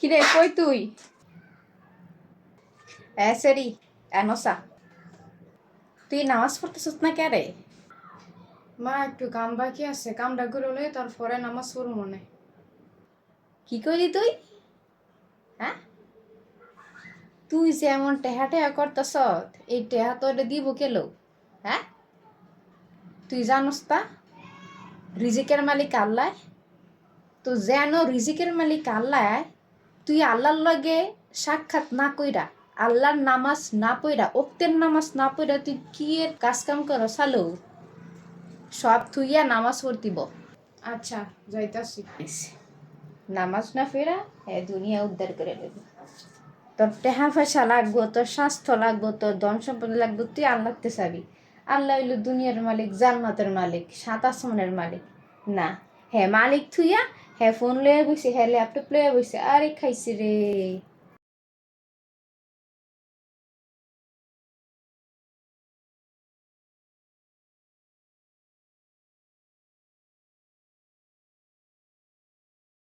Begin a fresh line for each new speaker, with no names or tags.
কিরে কই তুই? সেরি নসা তুই নামাজ পড়তেছিস না কে রে?
মা একটু কাম বাকি আছে, কামটা করলে তারপরে নামাজ পড়ব মনে।
কি কইলি তুই? হ্যাঁ, তুই যে এমন টেহা টেহা করতেছ, এই টেহা তো এটা দিব কেলো? হ্যাঁ, তুই জানোস তা রিজিকের মালিক আল্লাহ। তো যেন রিজিকের মালিক আল্লাহ, তুই আল্লাহর লগে সাক্ষাৎ না কইরা, আল্লাহর নামাজ না পইরা, ওক্তের নামাজ না পইরা তুই কি এর কাজ কাম করো চালু? সব থুইয়া নামাজ পড়তিব।
আচ্ছা, যাইতাছি।
নামাজ না ফেরা দুনিয়া উদ্ধার করে দেবে। তোর টেহা পয়সা লাগবো, তোর স্বাস্থ্য লাগবো, তোর ধন সম্পদ লাগবো, তুই আল্লাহতে চাবি। আল্লাহ হইল দুনিয়ার মালিক, জান্নাতের মালিক, সাত আসমানের মালিক। না, হ্যাঁ মালিক থুইয়া হ্যাঁ ফোন লয়ে বইছে, হ্যাঁ ল্যাপটপ লয়ে বইছে, আরে খাইছে রে।